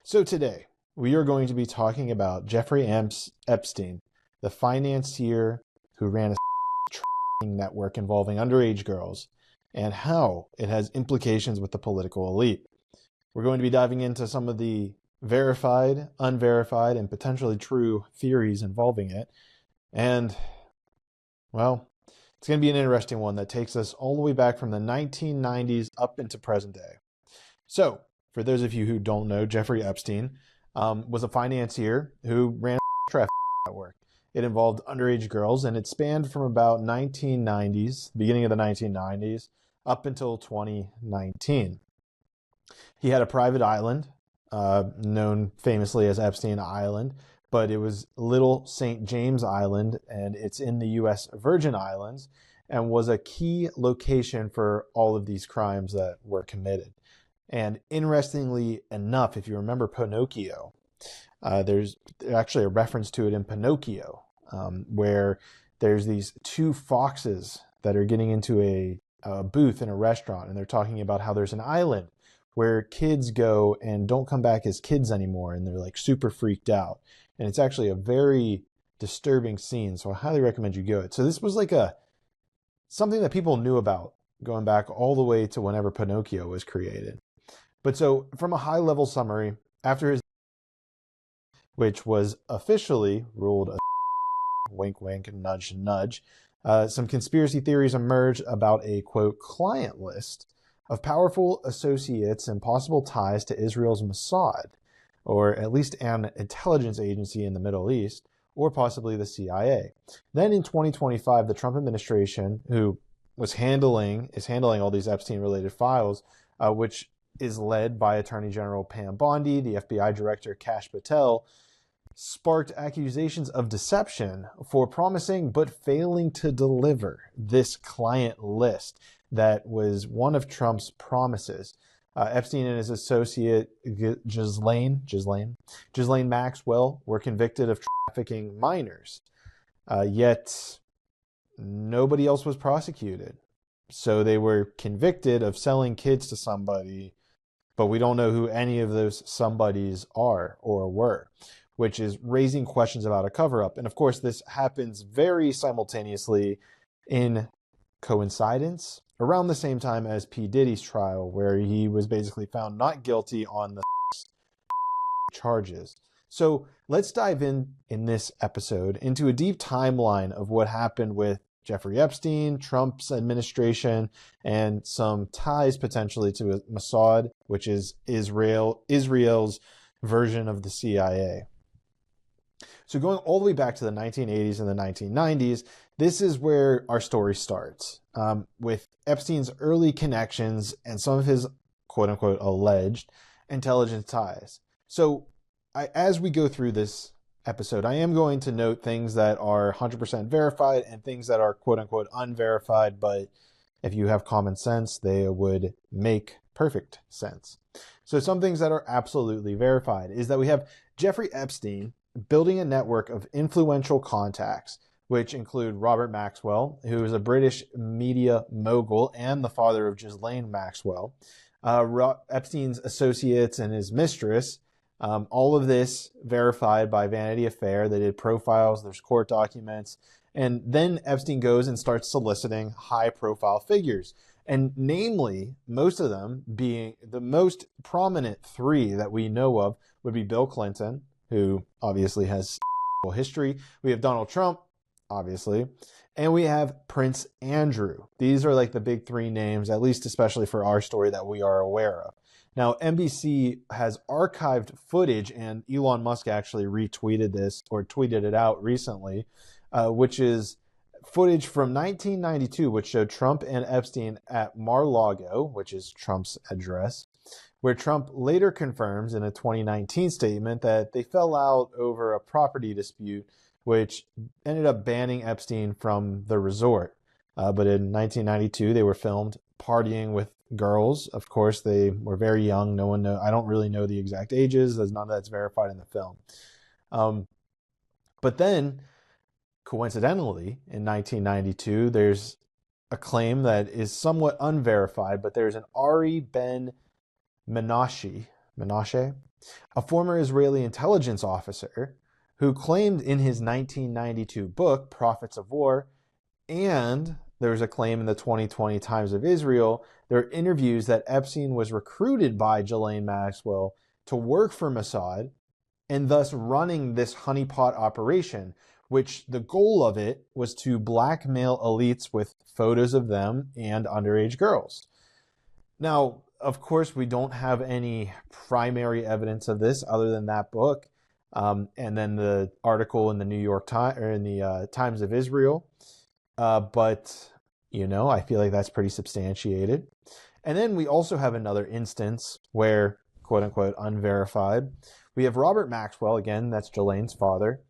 So today, we are going to be talking about Jeffrey Epstein, the financier who ran a trafficking network involving underage girls, and how it has implications with the political elite. We're going to be diving into some of the verified, unverified, and potentially true theories involving it. And, well, it's going to be an interesting one that takes us all the way back from the 1990s up into present day. So, for those of you who don't know, Jeffrey Epstein was a financier who ran a trafficking network. It involved underage girls, and it spanned from about 1990s, beginning of the 1990s, up until 2019. He had a private island, known famously as Epstein Island, but it was Little St. James Island, and it's in the U.S. Virgin Islands, and was a key location for all of these crimes that were committed. And interestingly enough, if you remember Pinocchio, there's actually a reference to it in Pinocchio, where there's these two foxes that are getting into a booth in a restaurant, and they're talking about how there's an island where kids go and don't come back as kids anymore, and they're like super freaked out. And it's actually a very disturbing scene, so I highly recommend you go it. So this was like something that people knew about going back all the way to whenever Pinocchio was created. But so from a high level summary, after his, which was officially ruled a wink, wink, and nudge, nudge, some conspiracy theories emerged about a, quote, client list of powerful associates and possible ties to Israel's Mossad, or at least an intelligence agency in the Middle East, or possibly the CIA. Then in 2025, the Trump administration, who is handling all these Epstein-related files, which is led by Attorney General Pam Bondi, the FBI Director Kash Patel, sparked accusations of deception for promising but failing to deliver this client list that was one of Trump's promises. Epstein and his associate Ghislaine Maxwell were convicted of trafficking minors, yet nobody else was prosecuted. So they were convicted of selling kids to somebody, but we don't know who any of those somebodies are or were, which is raising questions about a cover-up. And of course, this happens very simultaneously in coincidence around the same time as P. Diddy's trial, where he was basically found not guilty on the charges. So let's dive in this episode into a deep timeline of what happened with Jeffrey Epstein, Trump's administration, and some ties potentially to Mossad, which is Israel's version of the CIA. So going all the way back to the 1980s and the 1990s, this is where our story starts, with Epstein's early connections and some of his quote-unquote alleged intelligence ties. So as we go through this episode, I am going to note things that are 100% verified and things that are quote-unquote unverified, but if you have common sense, they would make perfect sense. So some things that are absolutely verified is that we have Jeffrey Epstein building a network of influential contacts, which include Robert Maxwell, who is a British media mogul and the father of Ghislaine Maxwell, Epstein's associates and his mistress. All of this verified by Vanity Fair. They did profiles, there's court documents, and then Epstein goes and starts soliciting high-profile figures. And namely, most of them being the most prominent three that we know of would be Bill Clinton, who obviously has history. We have Donald Trump, obviously, and we have Prince Andrew. These are like the big three names, at least especially for our story, that we are aware of. Now, NBC has archived footage, and Elon Musk actually retweeted this or tweeted it out recently, which is footage from 1992, which showed Trump and Epstein at Mar-a-Lago, which is Trump's address, where Trump later confirms in a 2019 statement that they fell out over a property dispute, which ended up banning Epstein from the resort. But in 1992, they were filmed partying with girls. Of course, they were very young. No one know. I don't really know the exact ages. There's none of that's verified in the film. But then, coincidentally, in 1992, there's a claim that is somewhat unverified, but there's an Ari Ben Menashe a former Israeli intelligence officer who claimed in his 1992 book, Prophets of War, and there's a claim in the 2020 Times of Israel, there are interviews that Epstein was recruited by Ghislaine Maxwell to work for Mossad and thus running this honeypot operation, which the goal of it was to blackmail elites with photos of them and underage girls. Now, of course, we don't have any primary evidence of this other than that book, and then the article in the New York Times or in the Times of Israel. But I feel like that's pretty substantiated. And then we also have another instance where, quote unquote, unverified, we have Robert Maxwell, again, that's Ghislaine's father,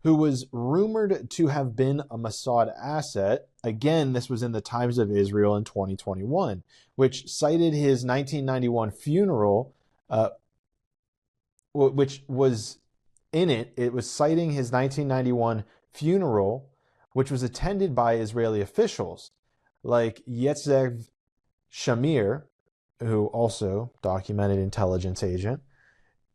who was rumored to have been a Mossad asset. Again, this was in the Times of Israel in 2021, which cited his 1991 funeral, which was in it. It was citing his 1991 funeral, which was attended by Israeli officials like Yitzhak Shamir, who also documented intelligence agent.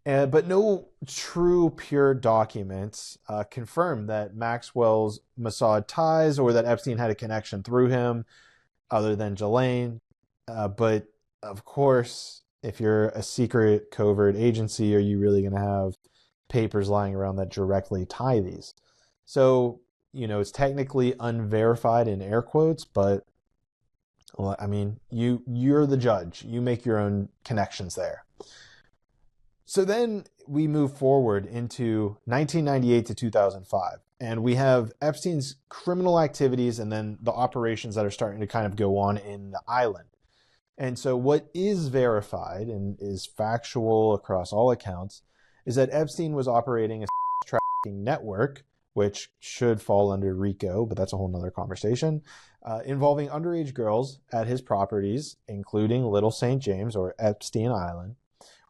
But no true, pure documents confirm that Maxwell's Mossad ties or that Epstein had a connection through him other than Ghislaine. But of course, if you're a secret covert agency, are you really going to have papers lying around that directly tie these? So, it's technically unverified in air quotes, but I mean, you're the judge. You make your own connections there. So then we move forward into 1998 to 2005, and we have Epstein's criminal activities and then the operations that are starting to kind of go on in the island. And so what is verified and is factual across all accounts is that Epstein was operating a trafficking network, which should fall under RICO, but that's a whole nother conversation, involving underage girls at his properties, including Little St. James or Epstein Island,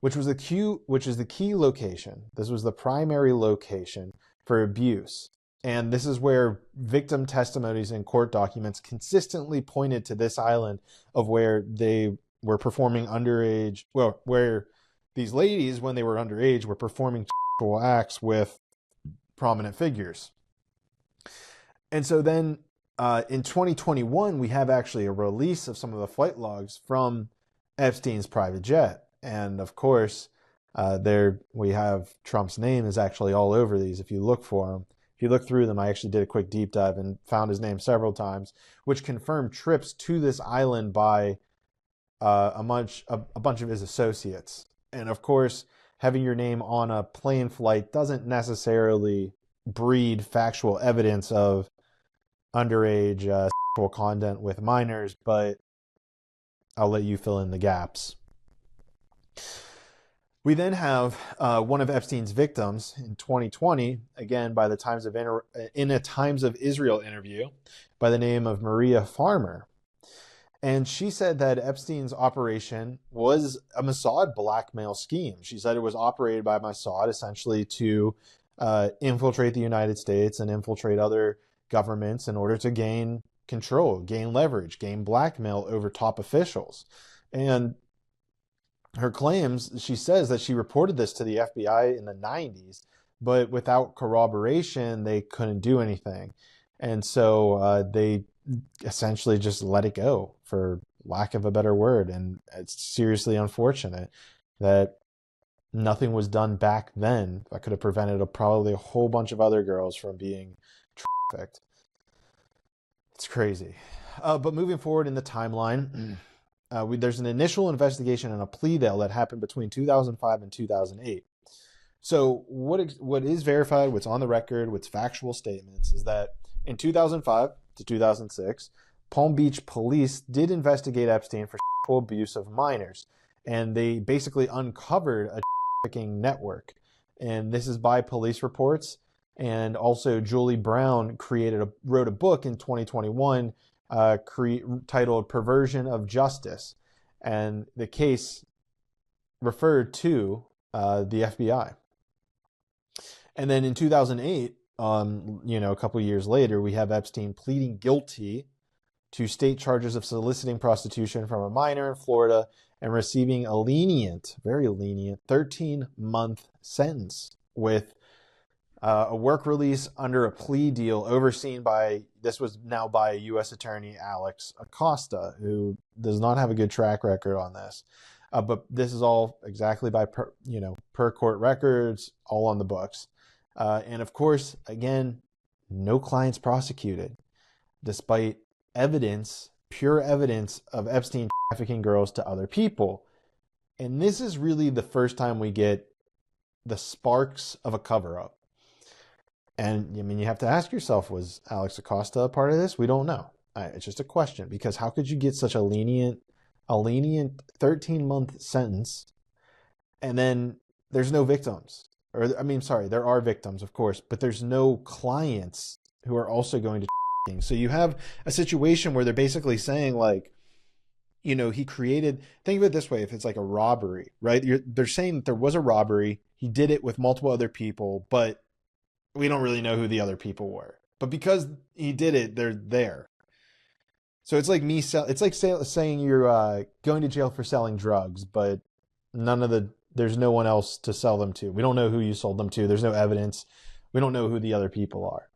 which is the key location. This was the primary location for abuse. And this is where victim testimonies and court documents consistently pointed to this island of where they were performing underage, where these ladies, when they were underage, were performing sexual acts with prominent figures. And so then in 2021, we have actually a release of some of the flight logs from Epstein's private jet. And of course, there we have Trump's name is actually all over these. If you look for him, if you look through them, I actually did a quick deep dive and found his name several times, which confirmed trips to this island by a bunch of his associates. And of course, having your name on a plane flight doesn't necessarily breed factual evidence of underage sexual content with minors, but I'll let you fill in the gaps. We then have one of Epstein's victims in 2020, again by the in a Times of Israel interview, by the name of Maria Farmer. And she said that Epstein's operation was a Mossad blackmail scheme. She said it was operated by Mossad essentially to infiltrate the United States and infiltrate other governments in order to gain control, gain leverage, gain blackmail over top officials. And her claims, she says that she reported this to the FBI in the 90s, but without corroboration, they couldn't do anything. And so they essentially just let it go, for lack of a better word. And it's seriously unfortunate that nothing was done back then that could have prevented probably a whole bunch of other girls from being trafficked. It's crazy. But moving forward in the timeline, there's an initial investigation and a plea deal that happened between 2005 and 2008. So what is verified, what's on the record, what's factual statements, is that in 2005 to 2006, Palm Beach police did investigate Epstein for sexual abuse of minors, and they basically uncovered a trafficking network. And this is by police reports. And also Julie Brown wrote a book in 2021 titled Perversion of Justice. And the case referred to the FBI. And then in 2008, a couple years later, we have Epstein pleading guilty to state charges of soliciting prostitution from a minor in Florida and receiving a lenient, very lenient, 13-month sentence with a work release under a plea deal overseen by, this was now by U.S. Attorney Alex Acosta, who does not have a good track record on this. But this is all exactly by per court records, all on the books. And of course, again, no clients prosecuted, despite evidence, pure evidence of Epstein trafficking girls to other people. And this is really the first time we get the sparks of a cover-up. And I mean, you have to ask yourself, was Alex Acosta a part of this? We don't know. It's just a question, because how could you get such a lenient 13-month sentence, and then there's no victims? Or, I mean, sorry, there are victims, of course, but there's no clients who are also going to trafficking. So you have a situation where they're basically saying, like, he created, think of it this way, if it's like a robbery, right? They're saying that there was a robbery, he did it with multiple other people, but we don't really know who the other people were. But because he did it, they're there. So it's like it's like saying you're going to jail for selling drugs, but there's no one else to sell them to. We don't know who you sold them to. There's no evidence. We don't know who the other people are.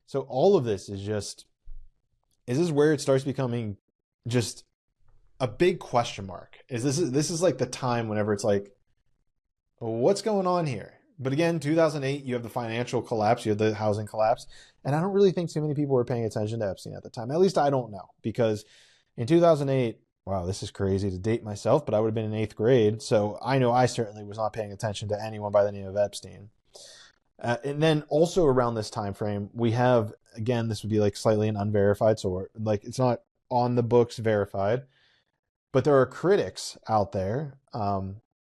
So all of this is this where it starts becoming just a big question mark? This is like the time whenever it's like, what's going on here? But again, 2008, you have the financial collapse, you have the housing collapse. And I don't really think too many people were paying attention to Epstein at the time. At least I don't know. Because in 2008, wow, this is crazy to date myself, but I would have been in 8th grade. So I know I certainly was not paying attention to anyone by the name of Epstein. And then also around this time frame, we have, again, this would be like slightly an unverified, so like it's not on the books verified. But there are critics out there,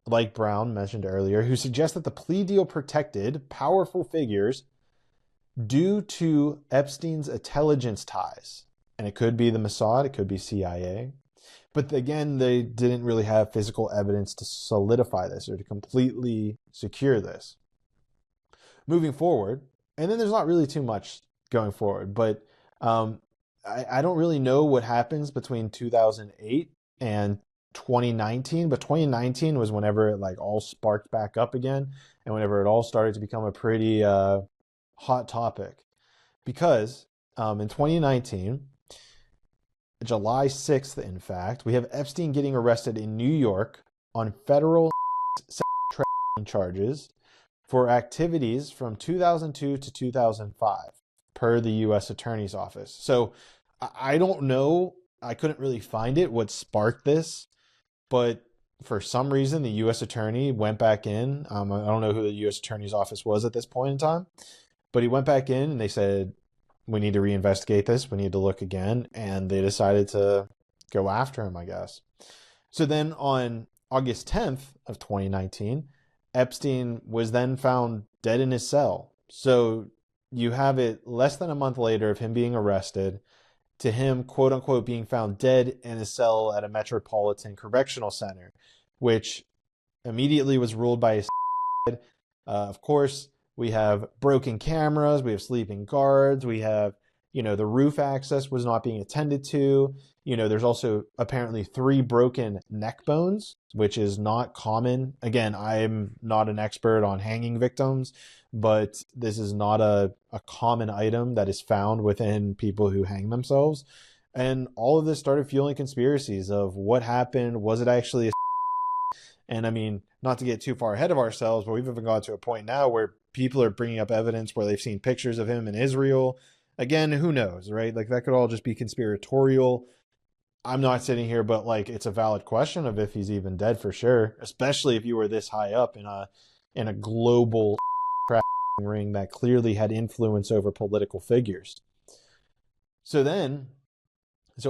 like Brown mentioned earlier, who suggest that the plea deal protected powerful figures due to Epstein's intelligence ties. And it could be the Mossad, it could be CIA. But again, they didn't really have physical evidence to solidify this or to completely secure this. Moving forward, and then there's not really too much going forward, but I don't really know what happens between 2008 and 2019, but 2019 was whenever it like all sparked back up again, and whenever it all started to become a pretty hot topic, because in 2019, July 6th, in fact, we have Epstein getting arrested in New York on federal trafficking charges for activities from 2002 to 2005, per the U.S. Attorney's Office. So I don't know. I couldn't really find it, what sparked this. But for some reason, the U.S. Attorney went back in. I don't know who the U.S. Attorney's Office was at this point in time. But he went back in and they said, we need to reinvestigate this. We need to look again. And they decided to go after him, I guess. So then on August 10th of 2019, Epstein was then found dead in his cell. So you have it less than a month later of him being arrested to him, quote unquote, being found dead in his cell at a Metropolitan Correctional Center, which immediately was ruled by his of course, we have broken cameras, we have sleeping guards, we have, the roof access was not being attended to. There's also apparently 3 broken neck bones, which is not common. Again, I'm not an expert on hanging victims, but this is not a common item that is found within people who hang themselves. And all of this started fueling conspiracies of what happened. Was it actually and I mean, not to get too far ahead of ourselves, but we've even got to a point now where people are bringing up evidence where they've seen pictures of him in Israel. Again, who knows, right? Like that could all just be conspiratorial. I'm not sitting here, but like it's a valid question of if he's even dead for sure, especially if you were this high up in a global ring that clearly had influence over political figures. So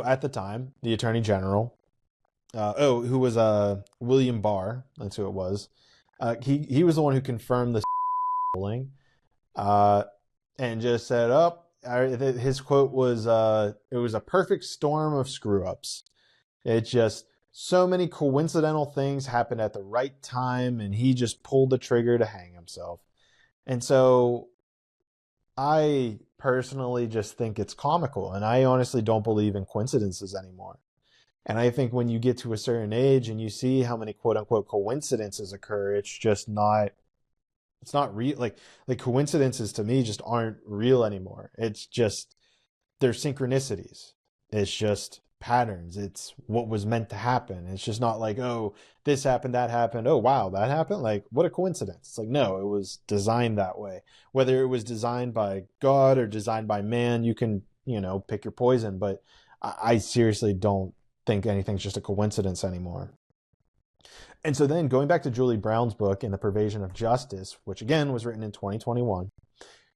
at the time, the Attorney General, who was William Barr, that's who it was. He was the one who confirmed the ruling, and just said, his quote was, "It was a perfect storm of screw-ups. It's just so many coincidental things happened at the right time, and he just pulled the trigger to hang himself." And so I personally just think it's comical, and I honestly don't believe in coincidences anymore. And I think when you get to a certain age and you see how many quote unquote coincidences occur, it's not real. Like coincidences to me just aren't real anymore. It's just, they're synchronicities. It's just patterns. It's what was meant to happen. It's just not like, oh, this happened, that happened. Oh, wow, that happened. Like, what a coincidence. It's like, no, it was designed that way. Whether it was designed by God or designed by man, you can, pick your poison. But I seriously don't think anything's just a coincidence anymore. And so then going back to Julie Brown's book, In the Pervasion of Justice, which again was written in 2021,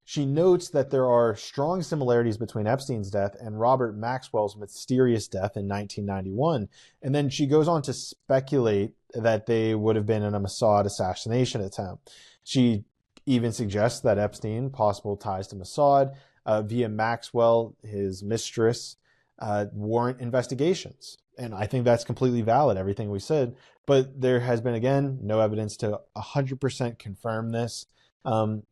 she notes that there are strong similarities between Epstein's death and Robert Maxwell's mysterious death in 1991. And then she goes on to speculate that they would have been in a Mossad assassination attempt. She even suggests that Epstein, possible ties to Mossad, via Maxwell, his mistress, warrant investigations. And I think that's completely valid, everything we said. But there has been, again, no evidence to 100% confirm this. And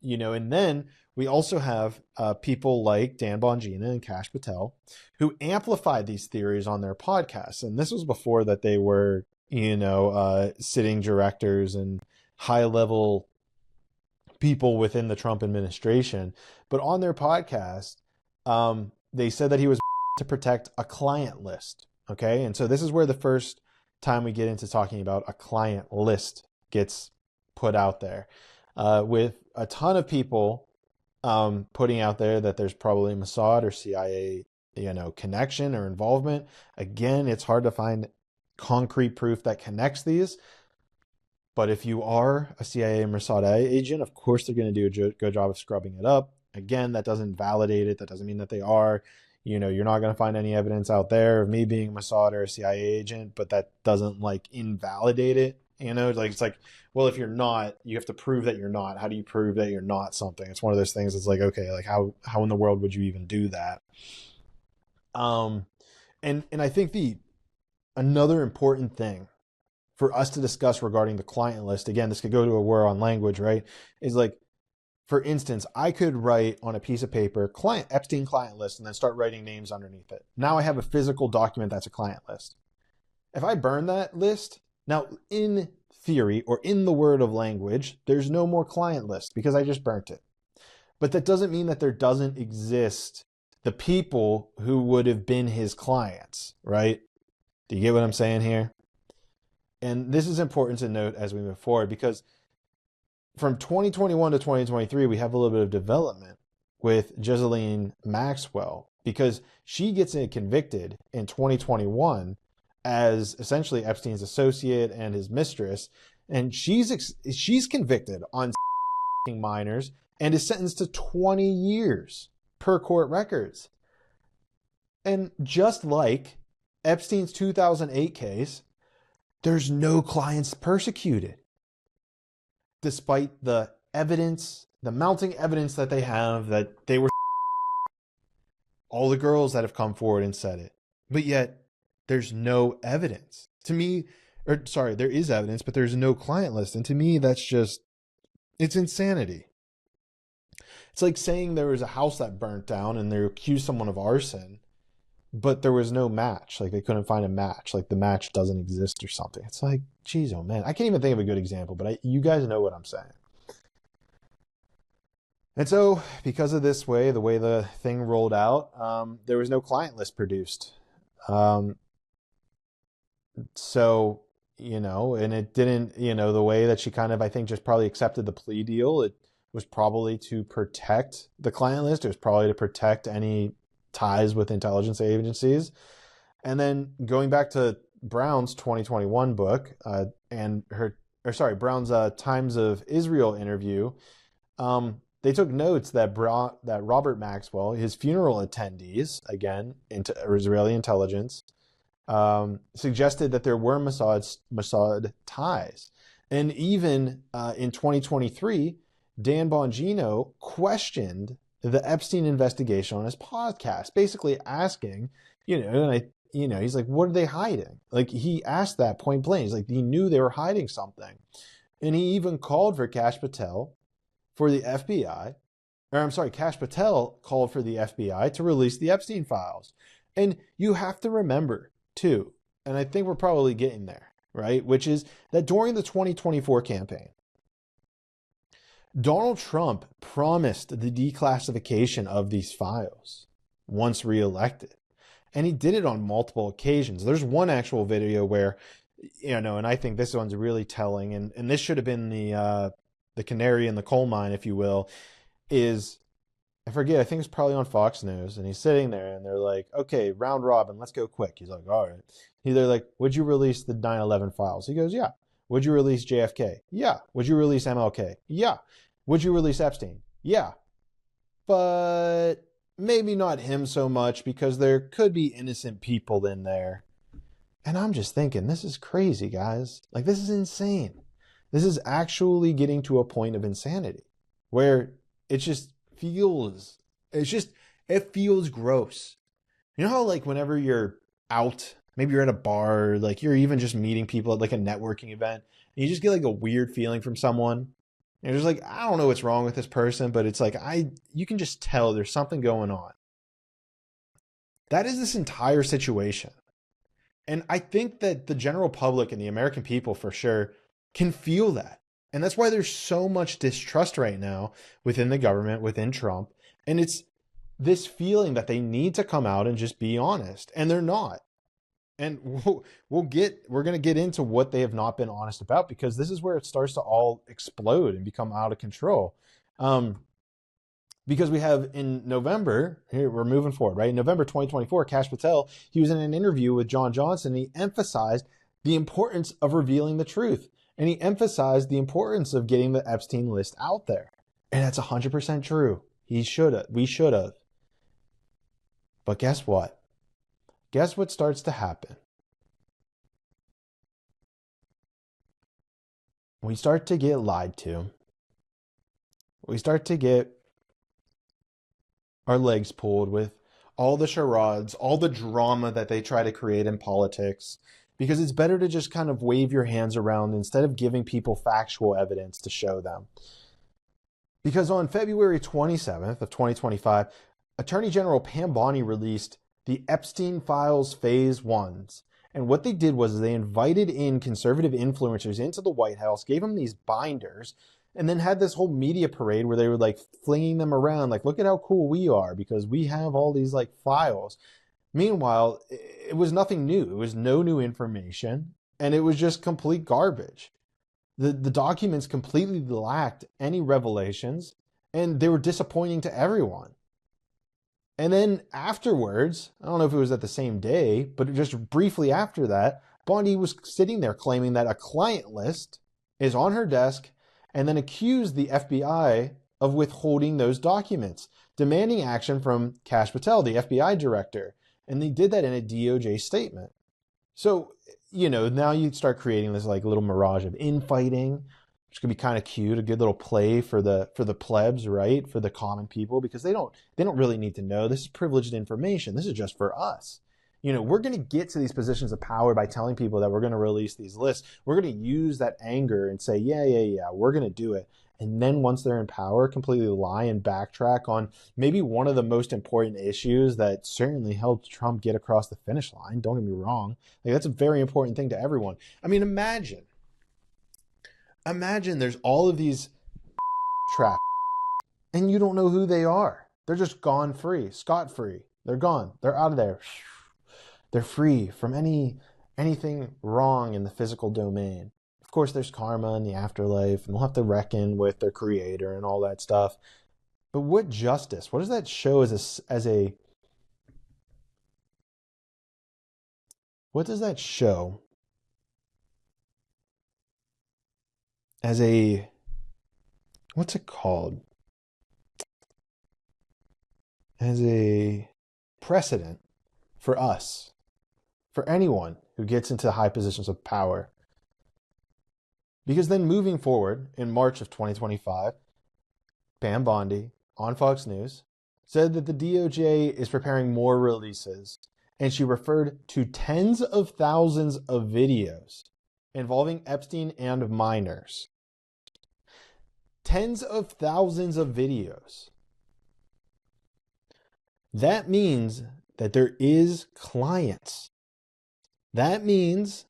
then we also have people like Dan Bongina and Kash Patel who amplified these theories on their podcasts. And this was before that they were, sitting directors and high-level people within the Trump administration. But on their podcast, they said that he was to protect a client list. Okay. And so this is where the first time we get into talking about a client list gets put out there, with a ton of people putting out there that there's probably Mossad or CIA, connection or involvement. Again, it's hard to find concrete proof that connects these. But if you are a CIA or Mossad agent, of course they're going to do a good job of scrubbing it up. Again, that doesn't validate it. That doesn't mean that they are. You're not going to find any evidence out there of me being a Mossad or a CIA agent, but that doesn't invalidate it. It's like, well, if you're not, you have to prove that you're not. How do you prove that you're not something? It's one of those things. It's like, okay, like how in the world would you even do that? And I think another important thing for us to discuss regarding the client list, again, this could go to a war on language, right? Is like, for instance, I could write on a piece of paper, Epstein client list, and then start writing names underneath it. Now I have a physical document that's a client list. If I burn that list, now in theory or in the word of language, there's no more client list because I just burnt it. But that doesn't mean that there doesn't exist the people who would have been his clients, right? Do you get what I'm saying here? And this is important to note as we move forward, because from 2021 to 2023, we have a little bit of development with Ghislaine Maxwell, because she gets convicted in 2021 as essentially Epstein's associate and his mistress. And she's convicted on minors and is sentenced to 20 years per court records. And just like Epstein's 2008 case, there's no clients persecuted, despite the evidence, the mounting evidence that they have that they were all the girls that have come forward and said it. But yet there's no evidence. To me, there is evidence, but there's no client list. And to me, it's insanity. It's like saying there was a house that burnt down and they accused someone of arson, but there was no match. Like, they couldn't find a match. Like, the match doesn't exist or something. It's like, geez, oh man. I can't even think of a good example, but you guys know what I'm saying. And so, because of the way the thing rolled out, there was no client list produced. So, and it didn't, the way that she kind of, I think, just probably accepted the plea deal, it was probably to protect the client list. It was probably to protect any ties with intelligence agencies. And then going back to Brown's 2021 book, Brown's Times of Israel interview, they took notes that Robert Maxwell, his funeral attendees, again, into Israeli intelligence, suggested that there were Mossad ties. And even in 2023, Dan Bongino questioned the Epstein investigation on his podcast, basically asking, he's like, what are they hiding? Like, he asked that point blank. He's like, he knew they were hiding something. And he even called for Kash Patel for the FBI, Kash Patel called for the FBI to release the Epstein files. And you have to remember, too, and I think we're probably getting there, right? Which is that during the 2024 campaign, Donald Trump promised the declassification of these files once reelected. And he did it on multiple occasions. There's one actual video where, and I think this one's really telling, and this should have been the canary in the coal mine, if you will, is, I forget, I think it's probably on Fox News, and he's sitting there and they're like, okay, round robin, let's go quick. He's like, all right. They're like, would you release the 9/11 files? He goes, yeah. Would you release JFK? Yeah. Would you release MLK? Yeah. Would you release Epstein? Yeah. But maybe not him so much because there could be innocent people in there. And I'm just thinking, this is crazy, guys. Like, this is insane. This is actually getting to a point of insanity where it just feels, it feels gross. You know how, like, whenever you're out, maybe you're at a bar, like you're even just meeting people at like a networking event, and you just get like a weird feeling from someone. And you're just like, I don't know what's wrong with this person, but it's like, you can just tell there's something going on. That is this entire situation. And I think that the general public and the American people for sure can feel that. And that's why there's so much distrust right now within the government, within Trump. And it's this feeling that they need to come out and just be honest. And they're not. And we're going to get into what they have not been honest about, because this is where it starts to all explode and become out of control. Because we have in November, here we're moving forward, right? In November 2024, Kash Patel, he was in an interview with John Johnson. And he emphasized the importance of revealing the truth. And he emphasized the importance of getting the Epstein list out there. And that's 100% true. We should have. But guess what? Guess what starts to happen? We start to get lied to. We start to get our legs pulled with all the charades, all the drama that they try to create in politics, because it's better to just kind of wave your hands around instead of giving people factual evidence to show them. Because on February 27th of 2025, Attorney General Pam Bondi released the Epstein Files Phase 1s. And what they did was they invited in conservative influencers into the White House, gave them these binders, and then had this whole media parade where they were like flinging them around, like, look at how cool we are because we have all these like files. Meanwhile, it was nothing new. It was no new information, and it was just complete garbage. The documents completely lacked any revelations, and they were disappointing to everyone. And then afterwards, I don't know if it was at the same day, but just briefly after that, Bondi was sitting there claiming that a client list is on her desk, and then accused the FBI of withholding those documents, demanding action from Kash Patel, the FBI director. And they did that in a DOJ statement. So, now you start creating this like little mirage of infighting, which could be kind of cute, a good little play for the plebs, right? For the common people, because they don't really need to know. This is privileged information. This is just for us. We're going to get to these positions of power by telling people that we're going to release these lists. We're going to use that anger and say, yeah, we're going to do it. And then once they're in power, completely lie and backtrack on maybe one of the most important issues that certainly helped Trump get across the finish line. Don't get me wrong. Like, that's a very important thing to everyone. I mean, imagine there's all of these traps and you don't know who they are. They're just gone free, scot-free. They're gone. They're out of there. They're free from anything wrong in the physical domain. Of course, there's karma in the afterlife, and they'll have to reckon with their creator and all that stuff. But what justice? What does that show what does that show as a, what's it called? As a precedent for us, for anyone who gets into high positions of power. Because then moving forward in March of 2025, Pam Bondi on Fox News said that the DOJ is preparing more releases, and she referred to tens of thousands of videos involving Epstein and minors. Tens of thousands of videos. That means that there is clients That means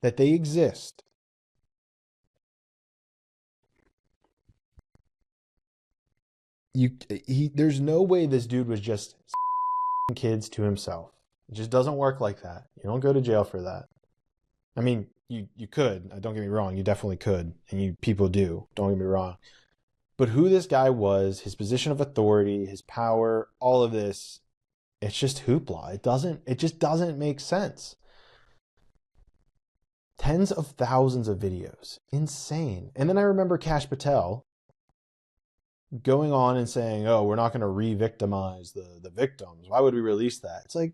that they exist. There's no way this dude was just kids to himself. It just doesn't work like that. You don't go to jail for that. I mean, you could. Don't get me wrong. You definitely could, and people do. Don't get me wrong. But who this guy was, his position of authority, his power, all of this, it's just hoopla. It just doesn't make sense. Tens of thousands of videos. Insane. And then I remember Kash Patel going on and saying, oh, we're not going to re-victimize the victims. Why would we release that? It's like,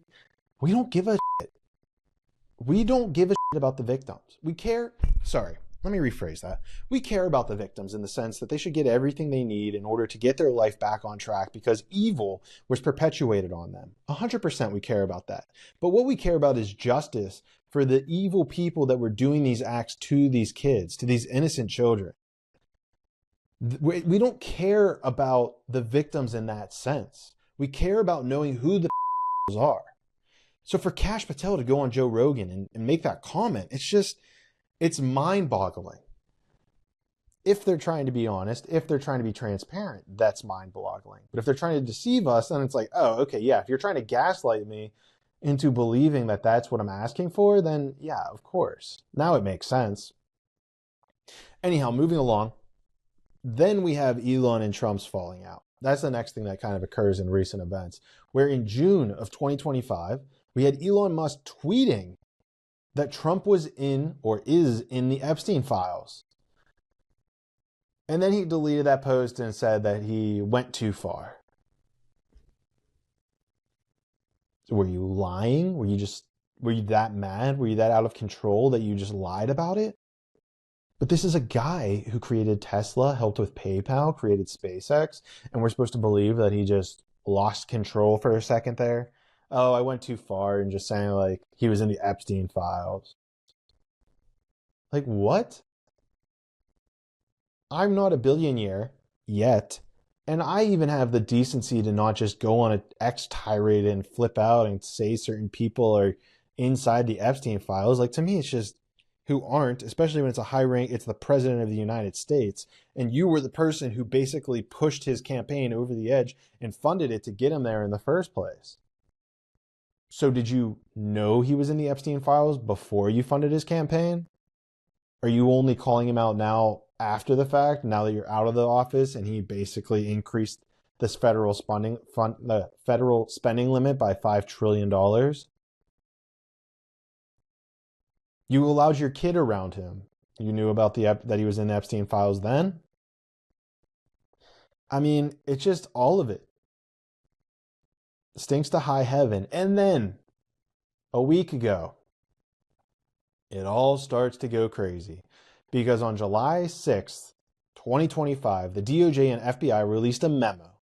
we don't give a shit. We don't give a shit about the victims. We care. Sorry, let me rephrase that. We care about the victims in the sense that they should get everything they need in order to get their life back on track because evil was perpetuated on them. 100% we care about that. But what we care about is justice for the evil people that were doing these acts to these kids, to these innocent children. We don't care about the victims in that sense. We care about knowing who the are. So for Kash Patel to go on Joe Rogan and make that comment, it's mind-boggling. If they're trying to be honest, if they're trying to be transparent, that's mind-boggling. But if they're trying to deceive us, then it's like, oh, okay, yeah, if you're trying to gaslight me into believing that that's what I'm asking for, then yeah, of course. Now it makes sense. Anyhow, moving along. Then we have Elon and Trump's falling out. That's the next thing that kind of occurs in recent events, where in June of 2025, we had Elon Musk tweeting that Trump was in or is in the Epstein files. And then he deleted that post and said that he went too far. So were you lying? Were you that mad? Were you that out of control that you just lied about it? But this is a guy who created Tesla, helped with PayPal, created SpaceX, and we're supposed to believe that he just lost control for a second there. Oh, I went too far and just saying like he was in the Epstein files. Like what? I'm not a billionaire yet. And I even have the decency to not just go on an X tirade and flip out and say certain people are inside the Epstein files. Like to me, it's just who aren't, especially when it's a high rank, it's the president of the United States. And you were the person who basically pushed his campaign over the edge and funded it to get him there in the first place. So did you know he was in the Epstein files before you funded his campaign? Are you only calling him out now after the fact, now that you're out of the office and he basically increased this federal spending limit by $5 trillion? You allowed your kid around him. You knew about that he was in the Epstein files then? I mean, it's just all of it. Stinks to high heaven. And then, a week ago, it all starts to go crazy. Because on July 6th, 2025, the DOJ and FBI released a memo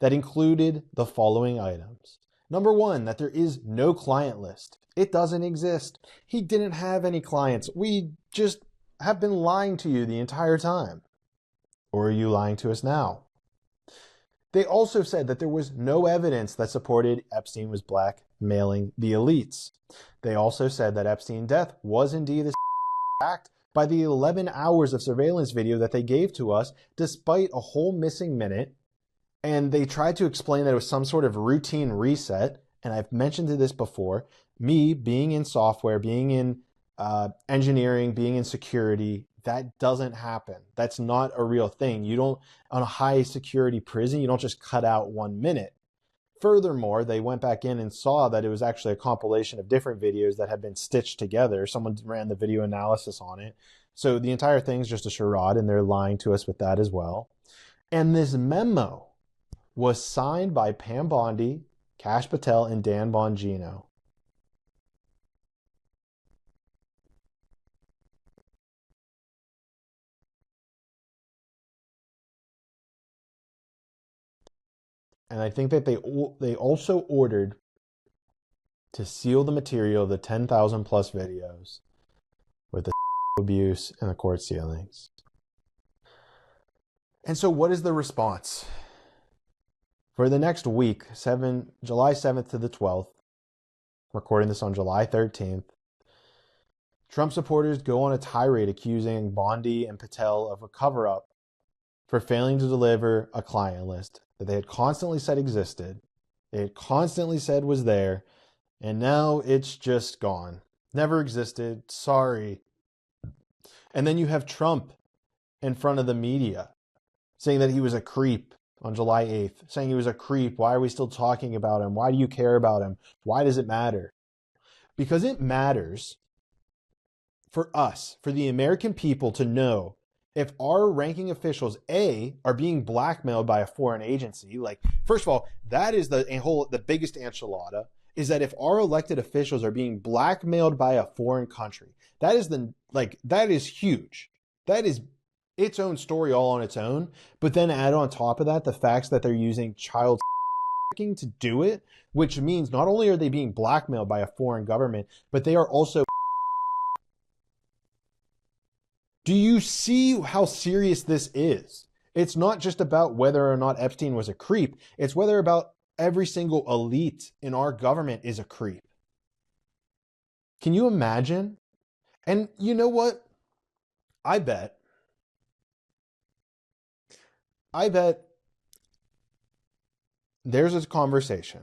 that included the following items. Number one, that there is no client list. It doesn't exist. He didn't have any clients. We just have been lying to you the entire time. Or are you lying to us now? They also said that there was no evidence that supported Epstein was blackmailing the elites. They also said that Epstein's death was indeed a fact by the 11 hours of surveillance video that they gave to us, despite a whole missing minute. And they tried to explain that it was some sort of routine reset. And I've mentioned this before. Me being in software, being in engineering, being in security, that doesn't happen. That's not a real thing. You don't, on a high security prison, you don't just cut out 1 minute. Furthermore, they went back in and saw that it was actually a compilation of different videos that had been stitched together. Someone ran the video analysis on it. So the entire thing's just a charade, and they're lying to us with that as well. And this memo was signed by Pam Bondi, Kash Patel, and Dan Bongino. And I think that they also ordered to seal the material of the 10,000 plus videos with the abuse and the court sealings. And so what is the response? For the next week, July 7th to the 12th, recording this on July 13th. Trump supporters go on a tirade accusing Bondi and Patel of a cover-up for failing to deliver a client list that they had constantly said existed, they had constantly said was there, and now it's just gone. Never existed. Sorry. And then you have Trump in front of the media saying that he was a creep on July 8th, saying he was a creep. Why are we still talking about him? Why do you care about him? Why does it matter? Because it matters for us, for the American people, to know if our ranking officials, A, are being blackmailed by a foreign agency. Like, first of all, that is the biggest enchilada, is that if our elected officials are being blackmailed by a foreign country, that is huge. That is its own story all on its own. But then add on top of that the facts that they're using child trafficking to do it, which means not only are they being blackmailed by a foreign government, but they are also. Do you see how serious this is? It's not just about whether or not Epstein was a creep. It's whether about every single elite in our government is a creep. Can you imagine? And you know what? I bet there's a conversation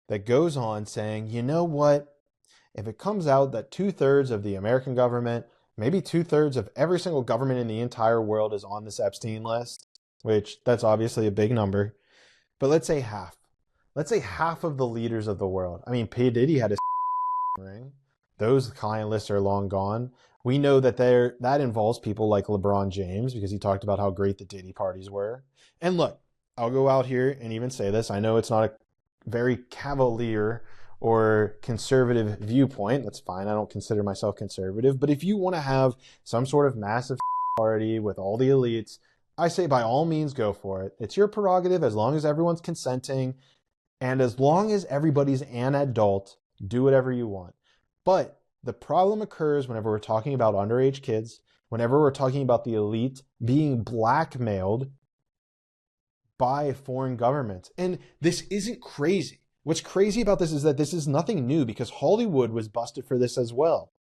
that goes on saying, you know what? If it comes out that 2/3 of the American government, maybe 2/3 of every single government in the entire world is on this Epstein list, which that's obviously a big number, but let's say half. Let's say half of the leaders of the world. I mean, P. Diddy had a ring. Those client lists are long gone. We know that that involves people like LeBron James, because he talked about how great the Diddy parties were. And look, I'll go out here and even say this. I know it's not a very cavalier or conservative viewpoint. That's fine. I don't consider myself conservative. But if you want to have some sort of massive party with all the elites, I say by all means go for it. It's your prerogative as long as everyone's consenting and as long as everybody's an adult. Do whatever you want. But the problem occurs whenever we're talking about underage kids, whenever we're talking about the elite being blackmailed by foreign governments. And this isn't crazy. What's crazy about this is that this is nothing new, because Hollywood was busted for this as well.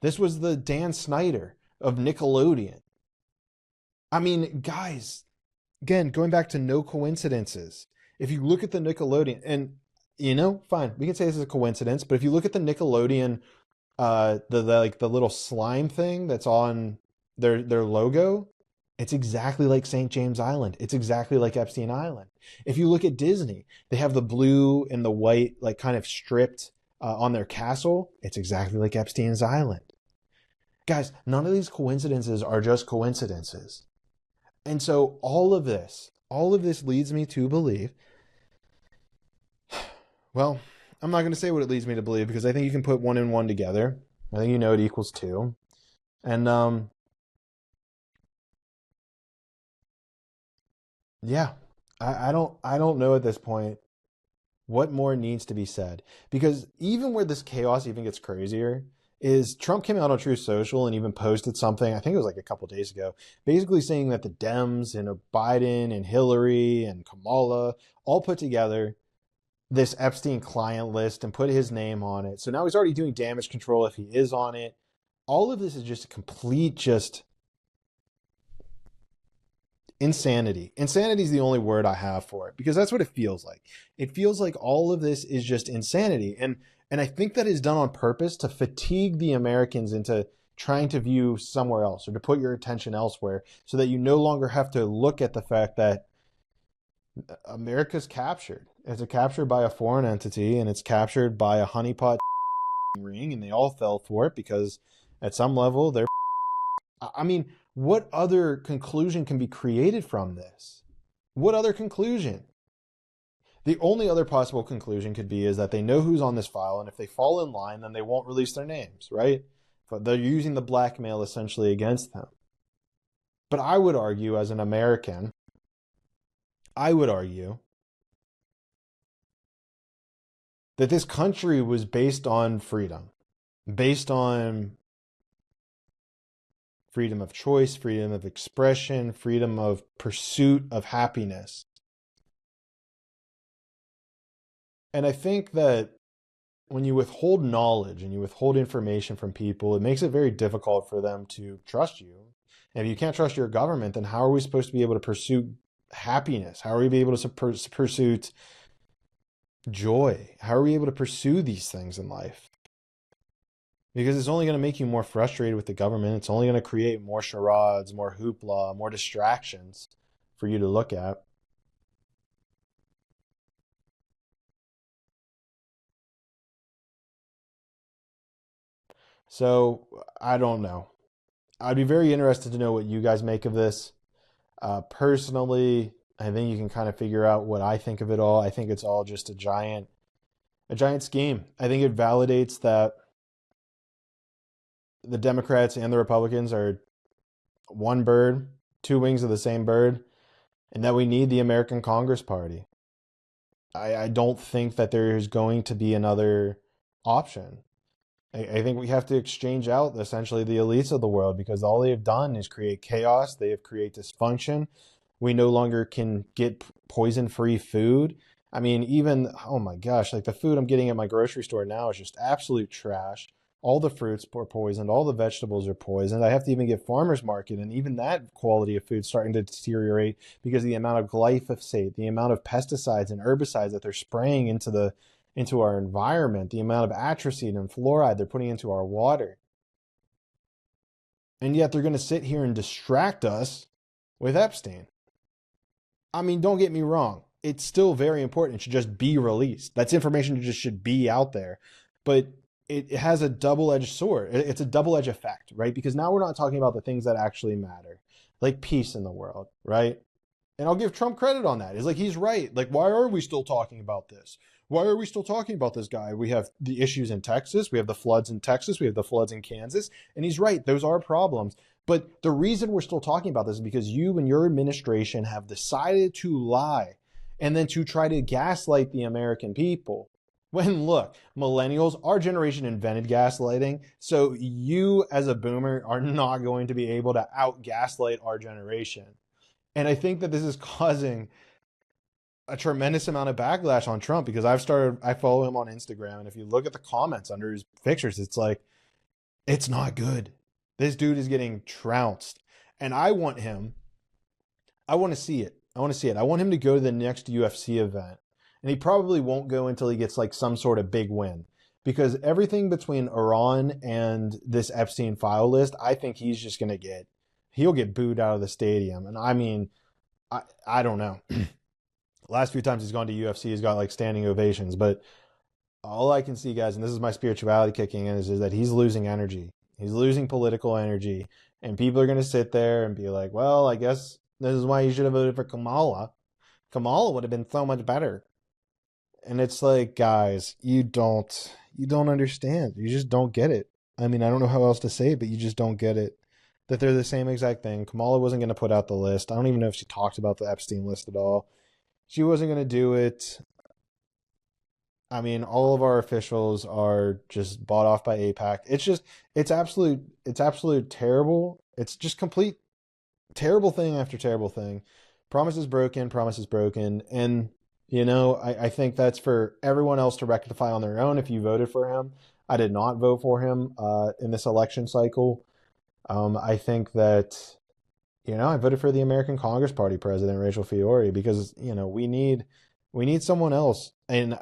This was the Dan Snyder of Nickelodeon. I mean, guys, again, going back to no coincidences. If you look at the Nickelodeon, and fine, we can say this is a coincidence, but if you look at the Nickelodeon, the little slime thing that's on their logo, it's exactly like St. James Island. It's exactly like Epstein Island. If you look at Disney, they have the blue and the white, like kind of stripped on their castle. It's exactly like Epstein's Island. Guys, none of these coincidences are just coincidences. And so all of this leads me to believe, well, I'm not going to say what it leads me to believe, because I think you can put one and one together. I think it equals two. And yeah, I don't know at this point what more needs to be said, because even where this chaos even gets crazier is Trump came out on Truth Social and even posted something, I think it was like a couple days ago, basically saying that the Dems and Biden and Hillary and Kamala all put together this Epstein client list and put his name on it. So now he's already doing damage control if he is on it. All of this is just a complete insanity. Insanity is the only word I have for it, because that's what it feels like. It feels like all of this is just insanity. And I think that is done on purpose to fatigue the Americans into trying to view somewhere else, or to put your attention elsewhere, so that you no longer have to look at the fact that America's captured. It's captured by a foreign entity, and it's captured by a honeypot ring, and they all fell for it because at some level they're. I mean, what other conclusion can be created from this? What other conclusion? The only other possible conclusion could be is that they know who's on this file, and if they fall in line, then they won't release their names, right? But they're using the blackmail essentially against them. But I would argue, as an American, that this country was based on freedom, based on freedom of choice, freedom of expression, freedom of pursuit of happiness. And I think that when you withhold knowledge and you withhold information from people, it makes it very difficult for them to trust you. And if you can't trust your government, then how are we supposed to be able to pursue happiness? How are we be able to pursue joy? How are we able to pursue these things in life? Because it's only going to make you more frustrated with the government. It's only going to create more charades, more hoopla, more distractions for you to look at. So I don't know. I'd be very interested to know what you guys make of this. Personally, I think you can kind of figure out what I think of it all. I think it's all just a giant scheme. I think it validates that the Democrats and the Republicans are one bird, two wings of the same bird, and that we need the American Congress Party. I don't think that there is going to be another option. I think we have to exchange out essentially the elites of the world, because all they have done is create chaos. They have created dysfunction. We no longer can get poison-free food. I mean, even, oh my gosh, like the food I'm getting at my grocery store now is just absolute trash. All the fruits are poisoned. All the vegetables are poisoned. I have to even get farmer's market, and even that quality of food is starting to deteriorate because of the amount of glyphosate, the amount of pesticides and herbicides that they're spraying into our environment, the amount of atrazine and fluoride they're putting into our water. And yet they're going to sit here and distract us with Epstein. I mean, don't get me wrong. It's still very important. It should just be released. That's information just should be out there. But it has a double-edged sword. It's a double-edged effect, right? Because now we're not talking about the things that actually matter, like peace in the world, right? And I'll give Trump credit on that. It's like, he's right. Like, why are we still talking about this? Why are we still talking about this guy? We have the issues in Texas. We have the floods in Texas. We have the floods in Kansas. And he's right. Those are problems. But the reason we're still talking about this is because you and your administration have decided to lie and then to try to gaslight the American people. When, look, millennials, our generation invented gaslighting. So you as a boomer are not going to be able to out-gaslight our generation. And I think that this is causing a tremendous amount of backlash on Trump, because I follow him on Instagram. And if you look at the comments under his pictures, it's like, it's not good. This dude is getting trounced. And I want to see it. I want him to go to the next UFC event. And he probably won't go until he gets like some sort of big win, because everything between Iran and this Epstein file list, I think he'll get booed out of the stadium. And I mean, I don't know. Last few times he's gone to UFC, he's got like standing ovations. But all I can see, guys, and this is my spirituality kicking in, is that he's losing energy. He's losing political energy. And people are going to sit there and be like, well, I guess this is why you should have voted for Kamala. Kamala would have been so much better. And it's like, guys, you don't understand. You just don't get it. I mean, I don't know how else to say it, but you just don't get it. That they're the same exact thing. Kamala wasn't going to put out the list. I don't even know if she talked about the Epstein list at all. She wasn't going to do it. I mean, all of our officials are just bought off by AIPAC. It's absolute terrible. It's just complete terrible thing after terrible thing. Promise is broken. And you know, I think that's for everyone else to rectify on their own. If you voted for him, I did not vote for him in this election cycle. I think that, you know, I voted for the American Congress Party president, Rachel Fiore, because, you know, we need someone else. And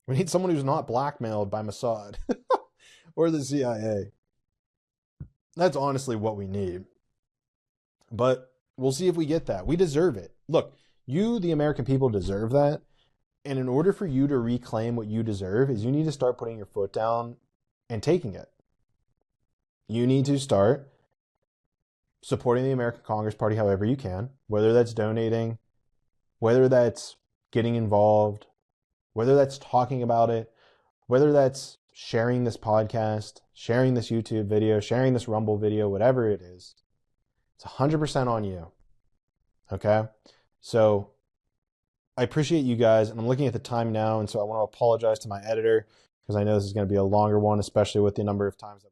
we need someone who's not blackmailed by Mossad or the CIA. That's honestly what we need. But we'll see if we get that. We deserve it. Look, you, the American people, deserve that. And in order for you to reclaim what you deserve, is you need to start putting your foot down and taking it. You need to start supporting the American Congress Party however you can, whether that's donating, whether that's getting involved, whether that's talking about it, whether that's sharing this podcast, sharing this YouTube video, sharing this Rumble video, whatever it is. It's 100% on you. Okay? So I appreciate you guys, and I'm looking at the time now, and so I want to apologize to my editor, because I know this is going to be a longer one, especially with the number of times that